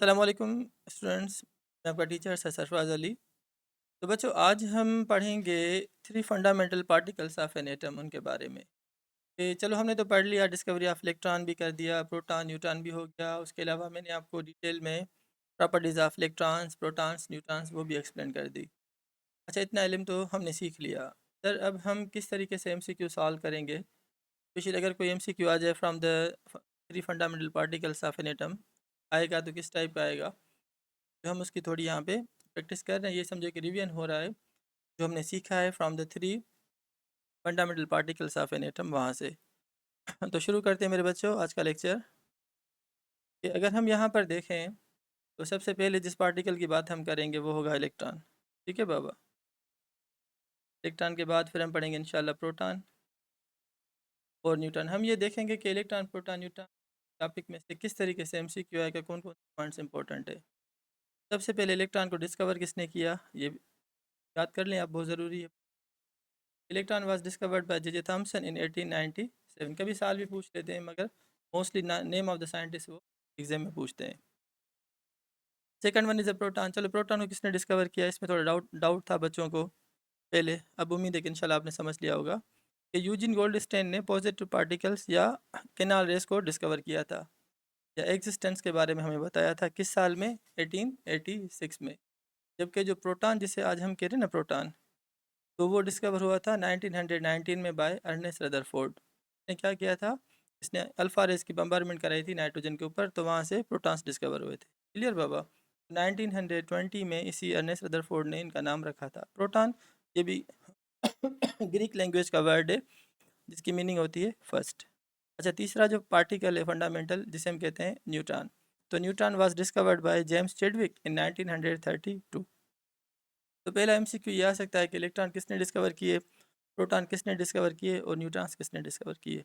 अस्सलामुअलैकुम स्टूडेंट्स। मैं आपका टीचर सर सरफराज अली। तो बच्चों, आज हम पढ़ेंगे three fundamental particles of an atom, उनके बारे में। चलो, हमने तो पढ़ लिया, डिस्कवरी ऑफ इलेक्ट्रॉन भी कर दिया, प्रोटॉन न्यूट्रॉन भी हो गया। उसके अलावा मैंने आपको डिटेल में properties of electrons, protons, neutrons वो भी एक्सप्लेन कर दी। अच्छा, इतना इल्म तो हमने सीख लिया। सर, अब हम किस तरीके से एमसीक्यू सॉल्व करेंगे? स्पेशली अगर कोई एमसीक्यू आ जाए from the three fundamental particles of an atom, आएगा तो किस टाइप का आएगा? जो हम उसकी थोड़ी यहाँ पे प्रैक्टिस कर रहे हैं, ये समझो कि रिवीजन हो रहा है जो हमने सीखा है from the three fundamental particles of an atom, वहाँ से। तो शुरू करते हैं मेरे बच्चों आज का लेक्चर। कि अगर हम यहाँ पर देखें तो सबसे पहले जिस पार्टिकल की बात हम करेंगे वो होगा इलेक्ट्रॉन। ठीक है बाबा। इलेक्ट्रॉन के बाद फिर हम पढ़ेंगे इंशाल्लाह प्रोटॉन और न्यूट्रॉन। हम ये देखेंगे कि इलेक्ट्रॉन, प्रोटॉन, न्यूट्रॉन टॉपिक में से किस तरीके से एमसीक्यू आएगा, कौन कौन से पॉइंट्स इंपॉर्टेंट है। सबसे पहले इलेक्ट्रॉन को डिस्कवर किसने किया, ये याद कर लें आप, बहुत ज़रूरी है। Electron was discovered by J Thomson in 1897। कभी साल भी पूछ लेते हैं, मगर mostly name of the scientist वो एग्जाम में पूछते हैं। Second one is a proton. चलो, प्रोटॉन को किसने डिस्कवर किया, इसमें थोड़ा डाउट डाउट था बच्चों को पहले। अब उम्मीद है कि इंशाल्लाह आपने समझ लिया होगा कि यूजिन गोल्डस्टेन ने पॉजिटिव पार्टिकल्स या केनाल रेस को डिस्कवर किया था, या एग्जिस्टेंस के बारे में हमें बताया था। किस साल में? 1886 में। जबकि जो प्रोटॉन जिसे आज हम कह रहे हैं ना प्रोटॉन, तो वो डिस्कवर हुआ था 1919 में बाय अर्नेस्ट रदरफोर्ड ने। क्या किया था इसने? अल्फा रेस की बम्बारमेंट कराई थी नाइट्रोजन के ऊपर, तो वहाँ से प्रोटॉन्स डिस्कवर हुए थे। क्लियर बाबा? 1920 में इसी अर्नेस्ट रदरफोर्ड ने इनका नाम रखा था प्रोटॉन। ये भी ग्रीक लैंग्वेज का वर्ड है जिसकी मीनिंग होती है फर्स्ट। अच्छा, तीसरा जो पार्टिकल है फंडामेंटल, जिसे हम कहते हैं न्यूट्रॉन। तो neutron was discovered by James Chadwick in 1932। तो पहला एमसीक्यू ये आ सकता है कि इलेक्ट्रॉन किसने डिस्कवर किए, प्रोटॉन किसने डिस्कवर किए और न्यूट्रॉन्स किसने डिस्कवर किए।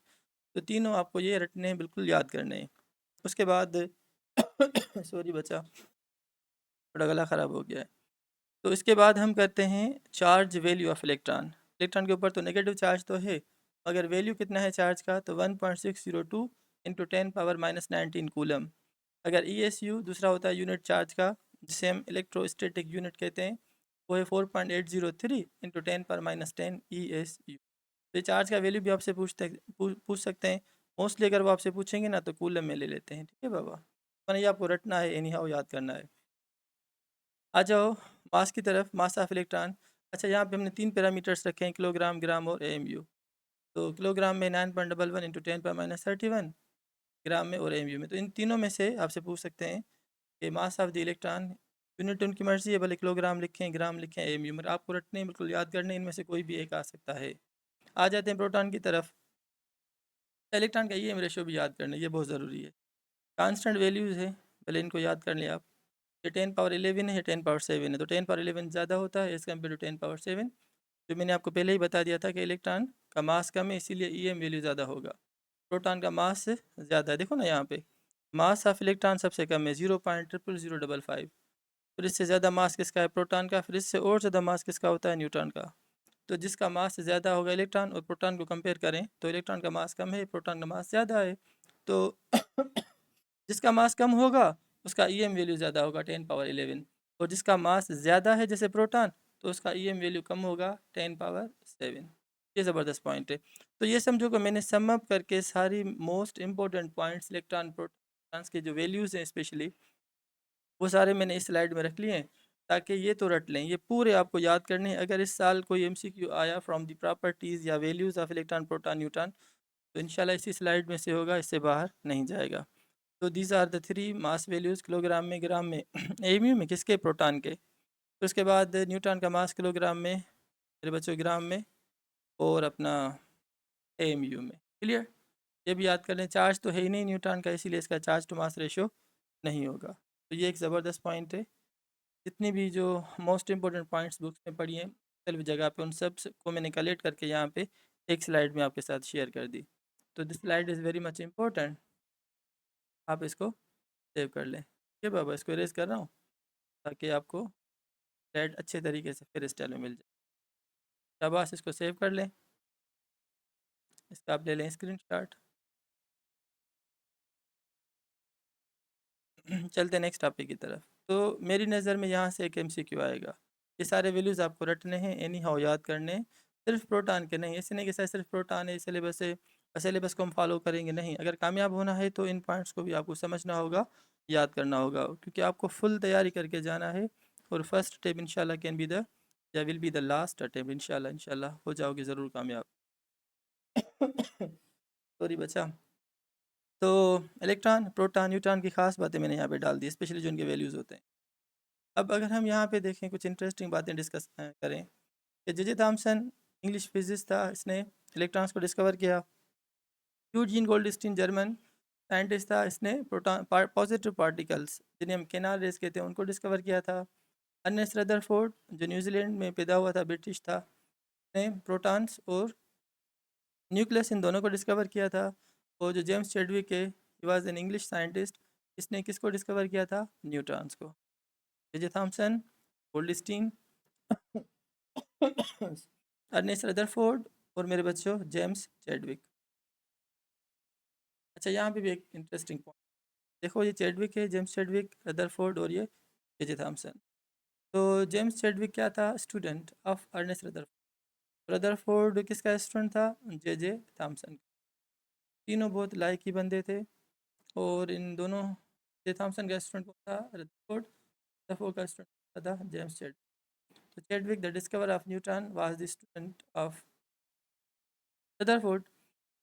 तो तीनों आपको ये रटने हैं, बिल्कुल याद करने हैं। उसके बाद सॉरी बच्चा, थोड़ा गला ख़राब हो गया है। तो इसके बाद हम करते हैं charge value of electron. Electron के ऊपर तो नेगेटिव चार्ज तो है, अगर वैल्यू कितना है चार्ज का, तो 1.602 इंटू 10⁻⁻19 कूलम। अगर ई एस यू दूसरा होता है यूनिट चार्ज का, जिसे हम इलेक्ट्रोस्टैटिक यूनिट कहते हैं, वो है 4.803 इंटू 10⁻⁻10 ई एस यू। तो चार्ज का वैल्यू भी आपसे पूछ सकते हैं। मोस्टली अगर वो आपसे पूछेंगे ना तो कूलम में ले लेते हैं। ठीक है बाबा? मैंने ये आपको रटना है, एनी हाउ याद करना है। आ जाओ मास की तरफ, मास ऑफ इलेक्ट्रॉन। अच्छा, यहाँ पे हमने तीन पैरामीटर्स रखे हैं, किलोग्राम, ग्राम और एम यू। तो किलोग्राम में 9.11 इंटू 10⁻31 ग्राम में और एम यू में। तो इन तीनों में से आपसे पूछ सकते हैं कि mass of the electron, unit उनकी मर्जी है, भले किलोग्राम लिखें, ग्राम लिखें, एम यू, मगर आपको रटने हैं, बिल्कुल याद करने, इनमें से कोई भी एक आ सकता है। आ जाते हैं प्रोटॉन की तरफ। इलेक्ट्रॉन का ये रेशो भी याद करना, ये बहुत ज़रूरी है। कांस्टेंट वैल्यूज़ है, पहले इनको याद कर लें आप। ये 10⁻11 है, ये 10⁻7 है, तो 10⁻11 ज़्यादा होता है एज़ कम्पेयर टू 10⁻7। जो मैंने आपको पहले ही बता दिया था कि इलेक्ट्रॉन का मास कम है, इसीलिए ई एम वैल्यू ज़्यादा होगा। प्रोटॉन का मास ज़्यादा है, देखो ना यहाँ पे, मास ऑफ इलेक्ट्रॉन सबसे कम है 0.0055। फिर इससे ज़्यादा मास किसका है? प्रोटॉन का। फिर इससे और ज़्यादा मास किसका होता है? न्यूट्रॉन का। तो जिसका मास ज़्यादा होगा इलेक्ट्रॉन और प्रोटॉन को कंपेयर करें, तो इलेक्ट्रॉन का मास कम है, प्रोटॉन का मास ज़्यादा है। तो जिसका मास कम होगा उसका ई एम वैल्यू ज़्यादा होगा, 10⁻11। और जिसका मास ज़्यादा है जैसे प्रोटॉन, तो उसका ई एम वैल्यू कम होगा, 10⁻7। ये ज़बरदस्त पॉइंट है। तो ये समझो कि मैंने सम अप करके सारी most important points electron protons के जो वैल्यूज़ हैं स्पेशली, वो सारे मैंने इस स्लाइड में रख लिए हैं, ताकि ये तो रट लें। ये पूरे आपको याद करने हैं। अगर इस साल कोई एमसीक्यू आया फ्रॉम द प्रॉपर्टीज़ या values of electron, proton, neutron, तो इंशाल्लाह इसी स्लाइड में से होगा, इससे बाहर नहीं जाएगा। तो these are the three mass values, kilogram में, ग्राम में, एम यू में, किसके? प्रोटॉन के। तो उसके बाद न्यूट्रॉन का मास किलोग्राम में, मेरे बच्चों ग्राम में, और अपना एम यू में। क्लियर? ये भी याद कर लें। चार्ज तो है ही नहीं न्यूट्रॉन का, इसीलिए इसका चार्ज टू मास रेशो नहीं होगा। तो ये एक ज़बरदस्त पॉइंट है। जितनी भी जो मोस्ट इंपॉर्टेंट पॉइंट्स बुक्स में पढ़ी हैं मुख्तलिफ जगह पे, उन सब को मैंने कलेक्ट करके यहाँ पे एक स्लाइड में आपके साथ शेयर कर दी। तो this slide is very much important, आप इसको सेव कर लें। ठीक है बाबा? इसको इरेज कर रहा हूँ ताकि आपको स्लाइड अच्छे तरीके से फिर स्टाइल में मिल जाए। शाबाश, इसको सेव कर लें। इसका आप ले लें स्क्रीन शॉट। चलते नेक्स्ट टॉपिक की तरफ। तो मेरी नज़र में यहाँ से एक MCQ आएगा। ये सारे वैल्यूज़ आपको रटने हैं, एनी हाउ याद करने, सिर्फ प्रोटॉन के नहीं। ऐसे नहीं कि सर सिर्फ प्रोटॉन है सिलेबस है, सिलेबस को हम फॉलो करेंगे, नहीं। अगर कामयाब होना है तो इन पॉइंट्स को भी आपको समझना होगा, याद करना होगा, क्योंकि आपको फुल तैयारी करके जाना है। और फर्स्ट अटेम्प्ट इंशाल्लाह कैन बी द या will be the last attempt. इंशाल्लाह हो जाओगे ज़रूर कामयाब। सॉरी बच्चा। तो इलेक्ट्रॉन, प्रोटॉन, न्यूट्रॉन की खास बातें मैंने यहाँ पे डाल दी, स्पेशली जो उनके वैल्यूज़ होते हैं। अब अगर हम यहाँ पे देखें, कुछ इंटरेस्टिंग बातें डिस्कस करें कि जे थॉमसन इंग्लिश फिजिस्ट था, इसने इलेक्ट्रॉन्स को डिस्कवर किया। यूजीन गोल्डस्टीन जर्मन साइंटिस्ट था, इसने प्रोटॉन पॉजिटिव पार्टिकल्स जिन्हें हम केनार रेस कहते हैं उनको डिस्कवर किया था। अर्नेस्ट रदरफोर्ड जो न्यूजीलैंड में पैदा हुआ था, ब्रिटिश था, ने प्रोटॉन्स और न्यूक्लियस इन दोनों को डिस्कवर किया था। और जो जेम्स चैडविक है, he was an English scientist, इसने किसको डिस्कवर किया था? न्यूट्रॉन्स को। J Thomson, Goldstein, Ernest Rutherford और मेरे बच्चों जेम्स चैडविक। अच्छा, यहाँ पे भी एक इंटरेस्टिंग पॉइंट देखो, ये चैडविक है, जेम्स चैडविक, रदरफोर्ड और ये जे थॉमसन। तो जेम्स चैडविक क्या था? Student of Ernest Rutherford. Rutherford किसका स्टूडेंट था? J Thomson. तीनों बहुत लायकी बंदे थे। और इन दोनों, जे थॉमसन का स्टूडेंट कौन था? रदरफोर्ड। रदरफोर्ड का स्टूडेंट था जेम्स चैडविक। तो Chadwick the discover of neutron was the student of Rutherford.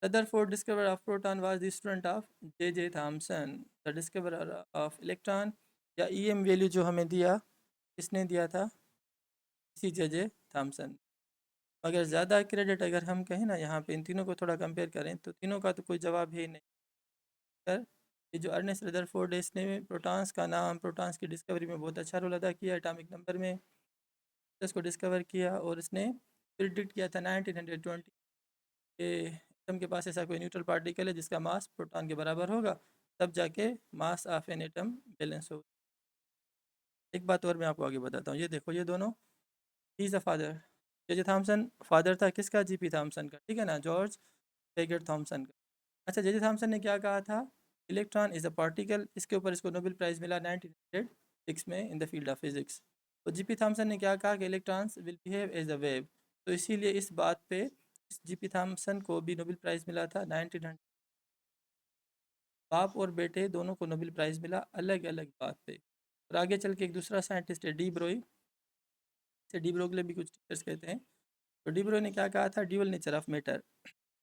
Rutherford discoverer of proton was the student of J. Thomson. The discoverer of electron या EM value जो हमें दिया, किसने दिया था? इसी J. थॉमसन। अगर ज़्यादा क्रेडिट अगर हम कहें ना, यहाँ पे इन तीनों को थोड़ा कंपेयर करें तो तीनों का तो कोई जवाब है ही नहीं। कर ये जो अर्नेस्ट रदरफोर्ड है, इसने प्रोटॉन्स का नाम, प्रोटॉन्स की डिस्कवरी में बहुत अच्छा रोल अदा किया, एटॉमिक नंबर में इसको डिस्कवर किया। और इसने प्रिडिक्ट किया था 1920 के एटम के पास ऐसा कोई न्यूट्रल पार्टिकल है जिसका मास प्रोटॉन के बराबर होगा, तब जाके mass of an atom balance होगा। एक बात और मैं आपको आगे बताता हूँ। ये देखो, ये दोनों, he is a father. J Thomson father था किसका? जीपी थॉमसन का, ठीक है ना, जॉर्ज पेगेट थॉमसन का। अच्छा, जे थॉमसन ने क्या कहा था? Electron is a particle. इसके ऊपर इसको नोबेल प्राइज़ मिला 1906 में in the field of physics. तो जीपी थॉमसन ने क्या कहा कि electrons will behave as a wave. तो इसीलिए इस बात पे इस जीपी थॉमसन को भी नोबेल प्राइज़ मिला था 1900। बाप और बेटे दोनों को नोबेल प्राइज़ मिला, अलग अलग बात पे। और आगे चल के एक दूसरा साइंटिस्ट है डी ब्रोई, से डी ब्रोगले भी कुछ टीचर्स कहते हैं। तो डी ब्रोई ने क्या कहा था? Dual nature of matter.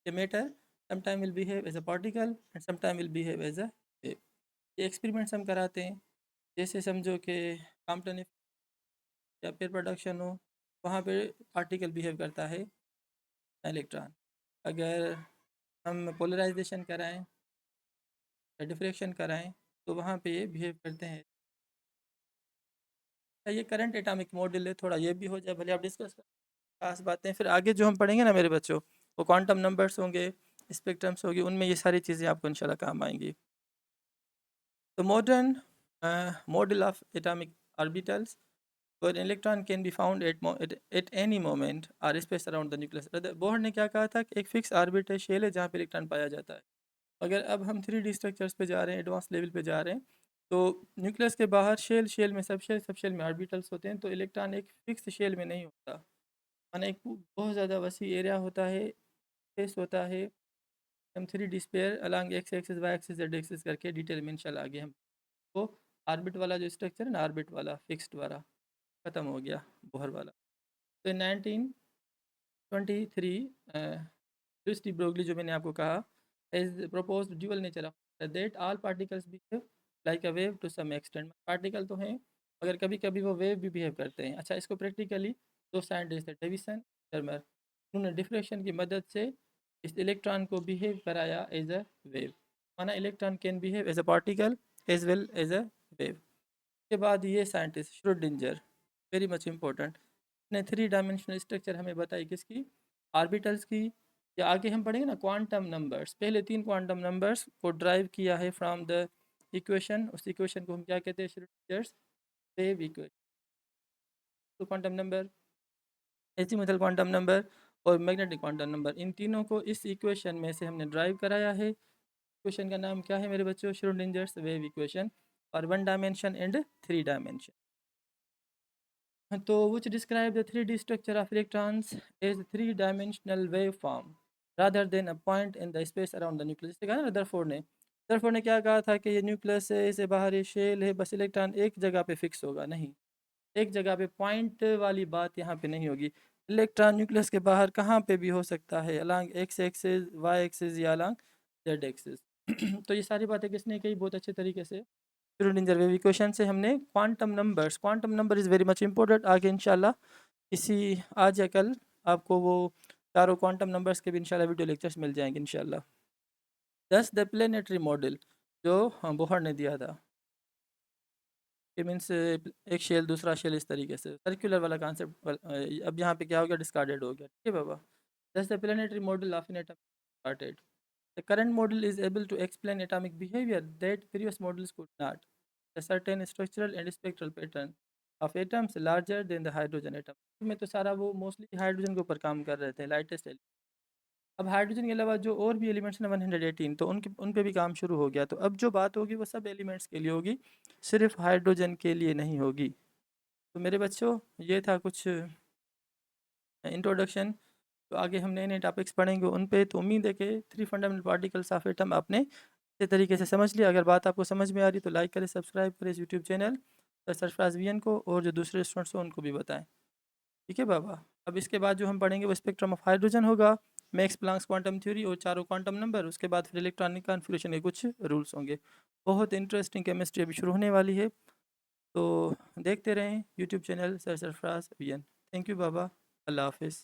ये matter sometime will behave as a particle and sometime will behave as a wave. ये एक्सपेरिमेंट्स हम कराते हैं, जैसे समझो कि कॉम्पटन या फिर प्रोडक्शन हो, वहाँ पे पार्टिकल बिहेव करता है इलेक्ट्रॉन। अगर हम पोलराइजेशन कराएं या डिफ्रेक्शन कराएं तो वहाँ पे ये बिहेव करते हैं। ये करंट एटॉमिक मॉडल है, थोड़ा ये भी हो जाए, भले आप डिस्कस करें खास बातें। फिर आगे जो हम पढ़ेंगे ना मेरे बच्चों, वो क्वांटम नंबर्स होंगे, स्पेक्ट्रम्स होगी, उनमें ये सारी चीज़ें आपको इंशाल्लाह काम आएंगी। तो modern model of atomic orbitals, और electron can be found at any moment or space around the nucleus. Bohr ने क्या कहा था कि एक फिक्स ऑर्बिट है, शेल है, जहाँ पे इलेक्ट्रॉन पाया जाता है। अगर अब हम 3D स्ट्रक्चर्स पे जा रहे हैं, एडवांस लेवल पे जा रहे हैं, तो न्यूक्लियस के बाहर शेल, शेल में सब शेल, सब शेल में ऑर्बिटल्स होते हैं। तो इलेक्ट्रॉन एक फिक्स शेल में नहीं होता, माना एक बहुत ज़्यादा वसी एरिया होता है, स्पेस होता है। हम 3D sphere along X axis, Y axis, Z axis करके डिटेल में इंशाल्लाह आगे हम वो ऑर्बिट वाला जो स्ट्रक्चर है ना, ऑर्बिट वाला फिक्स्ड वाला ख़त्म हो गया, बोहर वाला। तो 1923 लुईस डी ब्रोगली, जो मैंने आपको कहा, is propose dual nature of that all particles behave like a wave to some extent. Particle तो हैं मगर कभी कभी वो वेव भी बिहेव करते हैं। अच्छा, इसको प्रैक्टिकली दो साइंटिस्ट थे, डेविसन, जर्मर, उन्होंने डिफ्रेक्शन की मदद से इस इलेक्ट्रॉन को बिहेव कराया एज अ वेव। माना electron can behave as a particle as well as a wave. के बाद ये scientist Schrodinger, very much important, ने 3 डायमेंशनल स्ट्रक्चर हमें बताई, किसकी? ऑर्बिटल्स की। या आगे हम पढ़ेंगे ना क्वांटम नंबर्स, पहले 3 क्वांटम नंबर्स को ड्राइव किया है फ्रॉम द इक्वेशन। उस इक्वेशन को हम क्या कहते हैं? श्रोडिंजर्स वेव इक्वेशन। तो quantum number, azimuthal quantum number और मैग्नेटिक क्वांटम नंबर, इन तीनों को इस इक्वेशन में से हमने ड्राइव कराया है। इक्वेशन का नाम क्या है मेरे बच्चों? श्रोडिंजर्स wave equation. for 1 dimension and 3 dimension. तो which describe the 3D structure of electrons is a 3 dimensional waveform rather than a point in the space around the nucleus. कहा ना रदरफोर्ड ने क्या कहा था कि ये न्यूक्लियस है, इसे बाहरी शेल है, बस इलेक्ट्रॉन एक जगह पे फिक्स होगा, नहीं, एक जगह पे पॉइंट वाली बात यहाँ पे नहीं होगी। इलेक्ट्रॉन न्यूक्लियस के बाहर कहाँ पे भी हो सकता है, along X axis, Y axis या अलॉन्ग जेड एक्सिस। तो ये सारी बातें किसने कही बहुत अच्छे तरीके से, श्रोडिंगर वेव इक्वेशन से। हमने quantum number is very much important. आगे इंशाल्लाह इसी आज या कल आपको वो चारों क्वांटम नंबर्स के भी इंशाल्लाह वीडियो लेक्चर्स मिल जाएंगे इंशाल्लाह। दस द प्लेनेटरी मॉडल जो बोहर ने दिया था, ये मीन्स एक शेल दूसरा शेल इस तरीके से सर्कुलर वाला कॉन्सेप्ट, अब यहाँ पे क्या हो गया, डिस्कार्डेड हो गया, ठीक है बाबा। Thus the planetary model of an atom started, the current model is able to explain atomic behaviour that previous models could not, a certain structural and spectral pattern of atoms larger than the hydrogen atom। में तो सारा वो mostly hydrogen के ऊपर काम कर रहे थे, लाइटेस्ट एलिमेंट। अब हाइड्रोजन के अलावा जो और भी एलिमेंट्स हैं 118, तो उन पे भी काम शुरू हो गया। तो अब जो बात होगी वो सब एलिमेंट्स के लिए होगी, सिर्फ हाइड्रोजन के लिए नहीं होगी। तो मेरे बच्चों ये था कुछ इंट्रोडक्शन। तो आगे हम नए नए टॉपिक्स पढ़ेंगे उन पे। तो उम्मीद है कि 3 फंडामेंटल पार्टिकल्स ऑफ एटम आपने अच्छे तरीके से समझ लिया। अगर बात आपको समझ में आ रही तो लाइक करें, सब्सक्राइब करें इस यूट्यूब चैनल सरफराज वीएन को, और जो दूसरे स्टूडेंट्स हैं उनको भी बताएं, ठीक है बाबा। अब इसके बाद जो हम पढ़ेंगे वो स्पेक्ट्रम ऑफ हाइड्रोजन होगा, मैक्स प्लैंक्स क्वांटम थ्योरी और चारों क्वांटम नंबर, उसके बाद फिर इलेक्ट्रॉनिक कॉन्फ़िगरेशन के कुछ रूल्स होंगे। बहुत इंटरेस्टिंग केमिस्ट्री अभी शुरू होने वाली है, तो देखते रहें YouTube channel Sarfaraz VN. Thank you बाबा, अल्लाह हाफिज़।